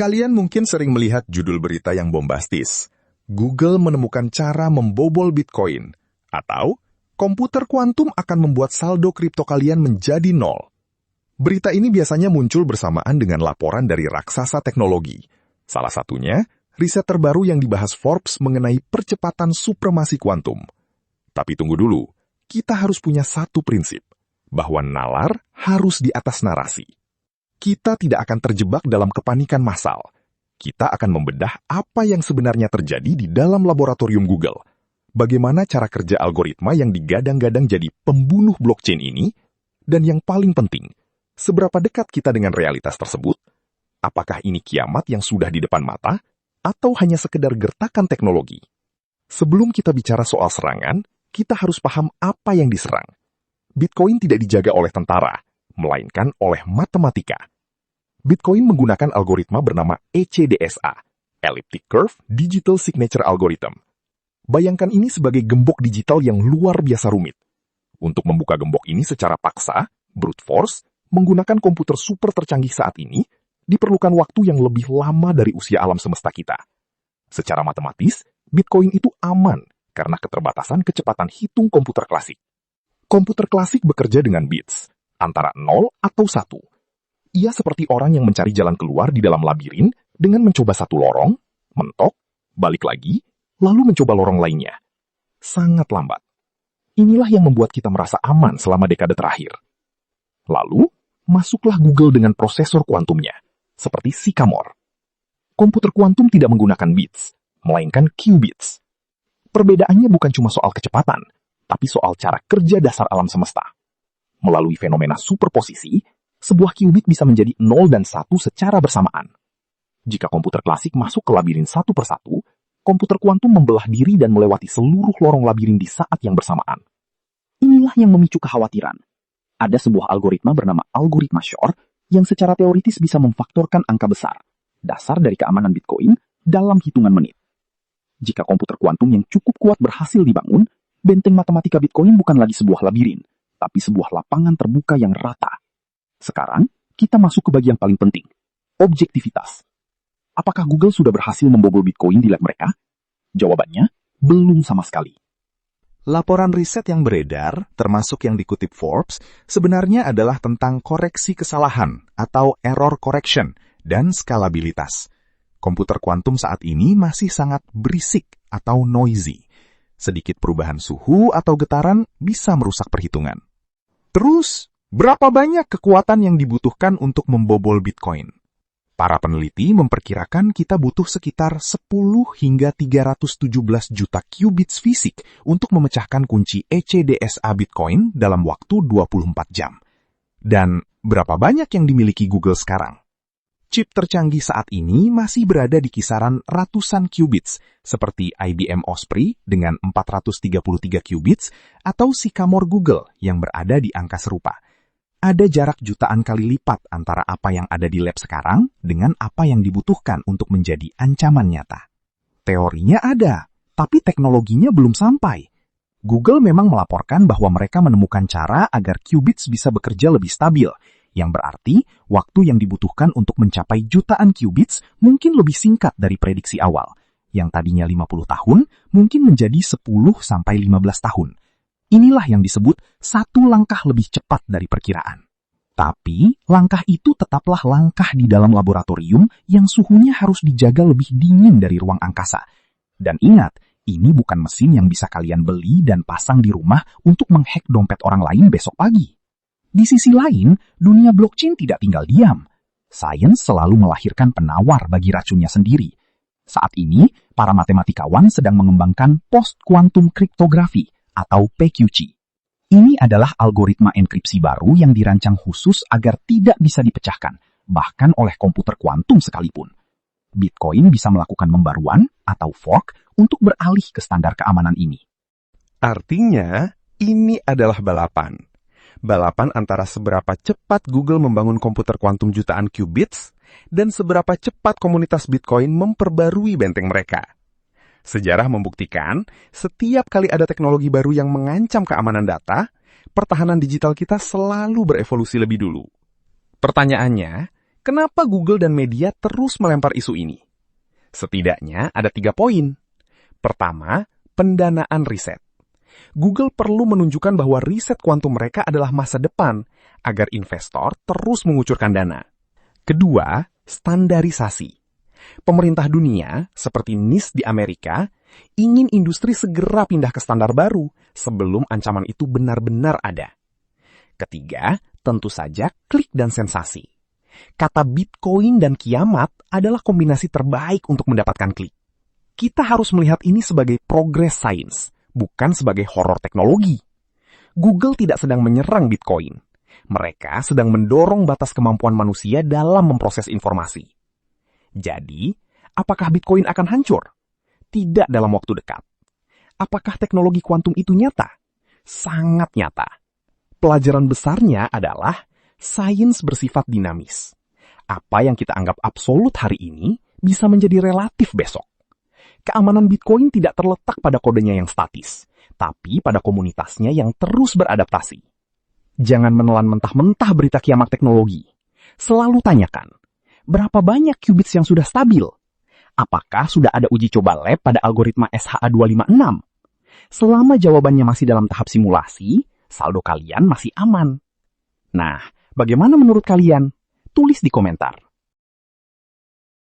Kalian mungkin sering melihat judul berita yang bombastis. Google menemukan cara membobol Bitcoin. Atau, komputer kuantum akan membuat saldo kripto kalian menjadi nol. Berita ini biasanya muncul bersamaan dengan laporan dari raksasa teknologi. Salah satunya, riset terbaru yang dibahas Forbes mengenai percepatan supremasi kuantum. Tapi tunggu dulu, kita harus punya satu prinsip, bahwa nalar harus di atas narasi. Kita tidak akan terjebak dalam kepanikan massal. Kita akan membedah apa yang sebenarnya terjadi di dalam laboratorium Google. Bagaimana cara kerja algoritma yang digadang-gadang jadi pembunuh blockchain ini, dan yang paling penting, seberapa dekat kita dengan realitas tersebut? Apakah ini kiamat yang sudah di depan mata, atau hanya sekedar gertakan teknologi? Sebelum kita bicara soal serangan, kita harus paham apa yang diserang. Bitcoin tidak dijaga oleh tentara, melainkan oleh matematika. Bitcoin menggunakan algoritma bernama ECDSA, Elliptic Curve Digital Signature Algorithm. Bayangkan ini sebagai gembok digital yang luar biasa rumit. Untuk membuka gembok ini secara paksa, brute force, menggunakan komputer super tercanggih saat ini, diperlukan waktu yang lebih lama dari usia alam semesta kita. Secara matematis, Bitcoin itu aman karena keterbatasan kecepatan hitung komputer klasik. Komputer klasik bekerja dengan bits, antara 0 atau 1. Ia seperti orang yang mencari jalan keluar di dalam labirin dengan mencoba satu lorong, mentok, balik lagi, lalu mencoba lorong lainnya. Sangat lambat. Inilah yang membuat kita merasa aman selama dekade terakhir. Lalu, masuklah Google dengan prosesor kuantumnya, seperti Sycamore. Komputer kuantum tidak menggunakan bits, melainkan qubits. Perbedaannya bukan cuma soal kecepatan, tapi soal cara kerja dasar alam semesta. Melalui fenomena superposisi, sebuah qubit bisa menjadi 0 dan 1 secara bersamaan. Jika komputer klasik masuk ke labirin satu persatu, komputer kuantum membelah diri dan melewati seluruh lorong labirin di saat yang bersamaan. Inilah yang memicu kekhawatiran. Ada sebuah algoritma bernama algoritma Shor yang secara teoritis bisa memfaktorkan angka besar, dasar dari keamanan Bitcoin, dalam hitungan menit. Jika komputer kuantum yang cukup kuat berhasil dibangun, benteng matematika Bitcoin bukan lagi sebuah labirin, tapi sebuah lapangan terbuka yang rata. Sekarang, kita masuk ke bagian paling penting, objektivitas. Apakah Google sudah berhasil membobol Bitcoin di lab mereka? Jawabannya, belum sama sekali. Laporan riset yang beredar, termasuk yang dikutip Forbes, sebenarnya adalah tentang koreksi kesalahan atau error correction dan skalabilitas. Komputer kuantum saat ini masih sangat berisik atau noisy. Sedikit perubahan suhu atau getaran bisa merusak perhitungan. Terus, berapa banyak kekuatan yang dibutuhkan untuk membobol Bitcoin? Para peneliti memperkirakan kita butuh sekitar 10 hingga 317 juta qubits fisik untuk memecahkan kunci ECDSA Bitcoin dalam waktu 24 jam. Dan berapa banyak yang dimiliki Google sekarang? Chip tercanggih saat ini masih berada di kisaran ratusan qubits, seperti IBM Osprey dengan 433 qubits atau Sycamore Google yang berada di angka serupa. Ada jarak jutaan kali lipat antara apa yang ada di lab sekarang dengan apa yang dibutuhkan untuk menjadi ancaman nyata. Teorinya ada, tapi teknologinya belum sampai. Google memang melaporkan bahwa mereka menemukan cara agar qubits bisa bekerja lebih stabil, yang berarti waktu yang dibutuhkan untuk mencapai jutaan qubits mungkin lebih singkat dari prediksi awal, yang tadinya 50 tahun mungkin menjadi 10-15 tahun. Inilah yang disebut satu langkah lebih cepat dari perkiraan. Tapi, langkah itu tetaplah langkah di dalam laboratorium yang suhunya harus dijaga lebih dingin dari ruang angkasa. Dan ingat, ini bukan mesin yang bisa kalian beli dan pasang di rumah untuk menghack dompet orang lain besok pagi. Di sisi lain, dunia blockchain tidak tinggal diam. Sains selalu melahirkan penawar bagi racunnya sendiri. Saat ini, para matematikawan sedang mengembangkan post-quantum cryptography atau PQC. Ini adalah algoritma enkripsi baru yang dirancang khusus agar tidak bisa dipecahkan, bahkan oleh komputer kuantum sekalipun. Bitcoin bisa melakukan membaruan atau fork untuk beralih ke standar keamanan ini. Artinya, ini adalah balapan. Balapan antara seberapa cepat Google membangun komputer kuantum jutaan qubits dan seberapa cepat komunitas Bitcoin memperbarui benteng mereka. Sejarah membuktikan, setiap kali ada teknologi baru yang mengancam keamanan data, pertahanan digital kita selalu berevolusi lebih dulu. Pertanyaannya, Kenapa Google dan media terus melempar isu ini? Setidaknya ada 3 poin. Pertama, pendanaan riset. Google perlu menunjukkan bahwa riset kuantum mereka adalah masa depan agar investor terus mengucurkan dana. Kedua, standarisasi. Pemerintah dunia, seperti NIST di Amerika, ingin industri segera pindah ke standar baru sebelum ancaman itu benar-benar ada. Ketiga, tentu saja klik dan sensasi. Kata Bitcoin dan kiamat adalah kombinasi terbaik untuk mendapatkan klik. Kita harus melihat ini sebagai progress science, bukan sebagai horor teknologi. Google tidak sedang menyerang Bitcoin. Mereka sedang mendorong batas kemampuan manusia dalam memproses informasi. Jadi, apakah Bitcoin akan hancur? Tidak dalam waktu dekat. Apakah teknologi kuantum itu nyata? Sangat nyata. Pelajaran besarnya adalah sains bersifat dinamis. Apa yang kita anggap absolut hari ini bisa menjadi relatif besok. Keamanan Bitcoin tidak terletak pada kodenya yang statis, tapi pada komunitasnya yang terus beradaptasi. Jangan menelan mentah-mentah berita kiamat teknologi. Selalu tanyakan, berapa banyak qubits yang sudah stabil? Apakah sudah ada uji coba lab pada algoritma SHA-256? Selama jawabannya masih dalam tahap simulasi, saldo kalian masih aman. Nah, bagaimana menurut kalian? Tulis di komentar.